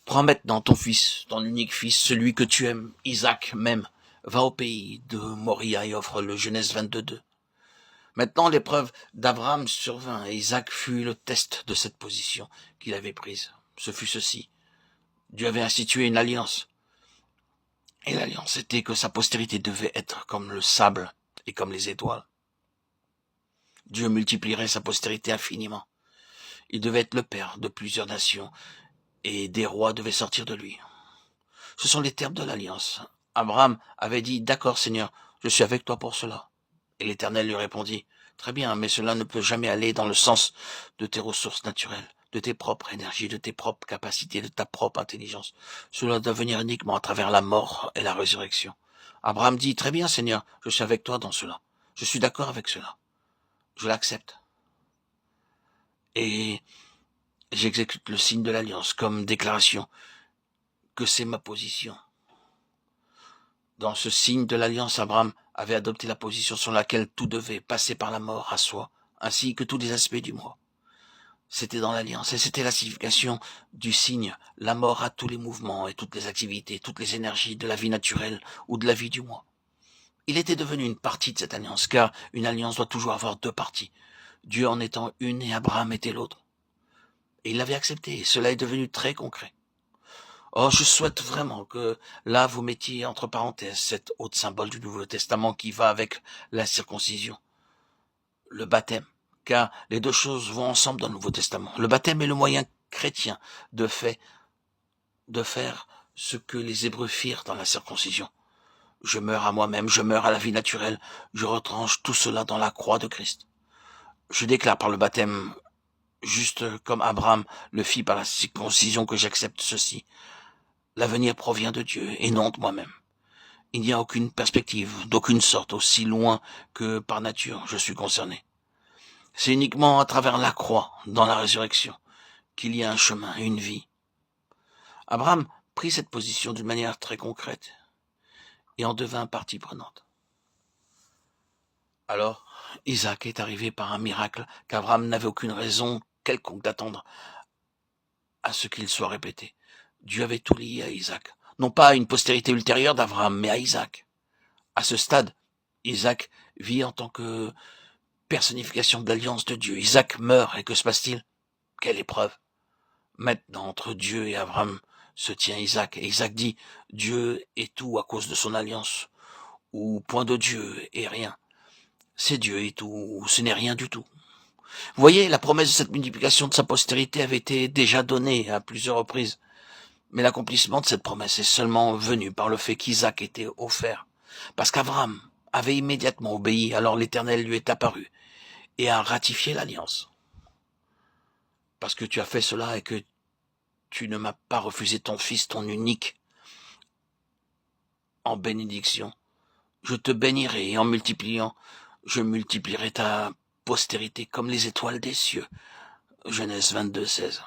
Prends maintenant ton fils, ton unique fils, celui que tu aimes, Isaac même, va au pays de Moria et offre le Genèse 22:2. Maintenant l'épreuve d'Abraham survint et Isaac fut le test de cette position qu'il avait prise. Ce fut ceci. Dieu avait institué une alliance. Et l'alliance était que sa postérité devait être comme le sable et comme les étoiles. Dieu multiplierait sa postérité infiniment. Il devait être le père de plusieurs nations et des rois devaient sortir de lui. Ce sont les termes de l'alliance. Abraham avait dit, d'accord Seigneur, je suis avec toi pour cela. Et l'Éternel lui répondit, très bien, mais cela ne peut jamais aller dans le sens de tes ressources naturelles, de tes propres énergies, de tes propres capacités, de ta propre intelligence. Cela doit venir uniquement à travers la mort et la résurrection. Abraham dit, très bien Seigneur, je suis avec toi dans cela. Je suis d'accord avec cela. Je l'accepte. Et j'exécute le signe de l'alliance comme déclaration que c'est ma position. Dans ce signe de l'alliance, Abraham avait adopté la position sur laquelle tout devait passer par la mort à soi, ainsi que tous les aspects du moi. C'était dans l'alliance, et c'était la signification du signe, la mort à tous les mouvements et toutes les activités, toutes les énergies de la vie naturelle ou de la vie du moi. Il était devenu une partie de cette alliance, car une alliance doit toujours avoir deux parties. Dieu en étant une et Abraham était l'autre. Et il l'avait accepté, et cela est devenu très concret. Oh, je souhaite vraiment que là, vous mettiez entre parenthèses cet autre symbole du Nouveau Testament qui va avec la circoncision, le baptême, car les deux choses vont ensemble dans le Nouveau Testament. Le baptême est le moyen chrétien de faire ce que les Hébreux firent dans la circoncision. Je meurs à moi-même, je meurs à la vie naturelle, je retranche tout cela dans la croix de Christ. Je déclare par le baptême, juste comme Abraham le fit par la circoncision, que j'accepte ceci. L'avenir provient de Dieu et non de moi-même. Il n'y a aucune perspective, d'aucune sorte, aussi loin que par nature je suis concerné. C'est uniquement à travers la croix, dans la résurrection, qu'il y a un chemin, une vie. Abraham prit cette position d'une manière très concrète et en devint partie prenante. Alors, Isaac est arrivé par un miracle qu'Abraham n'avait aucune raison quelconque d'attendre à ce qu'il soit répété. Dieu avait tout lié à Isaac. Non pas à une postérité ultérieure d'Abraham, mais à Isaac. À ce stade, Isaac vit en tant que personnification de l'alliance de Dieu. Isaac meurt, et que se passe-t-il? Quelle épreuve! Maintenant, entre Dieu et Abraham se tient Isaac, et Isaac dit, Dieu est tout à cause de son alliance, ou point de Dieu et rien. C'est Dieu et tout, ou ce n'est rien du tout. Vous voyez, la promesse de cette multiplication de sa postérité avait été déjà donnée à plusieurs reprises. Mais l'accomplissement de cette promesse est seulement venu par le fait qu'Isaac était offert. Parce qu'Abraham avait immédiatement obéi, alors l'Éternel lui est apparu et a ratifié l'alliance. Parce que tu as fait cela et que tu ne m'as pas refusé ton fils, ton unique, en bénédiction. Je te bénirai et en multipliant, je multiplierai ta postérité comme les étoiles des cieux. Genèse 22:16.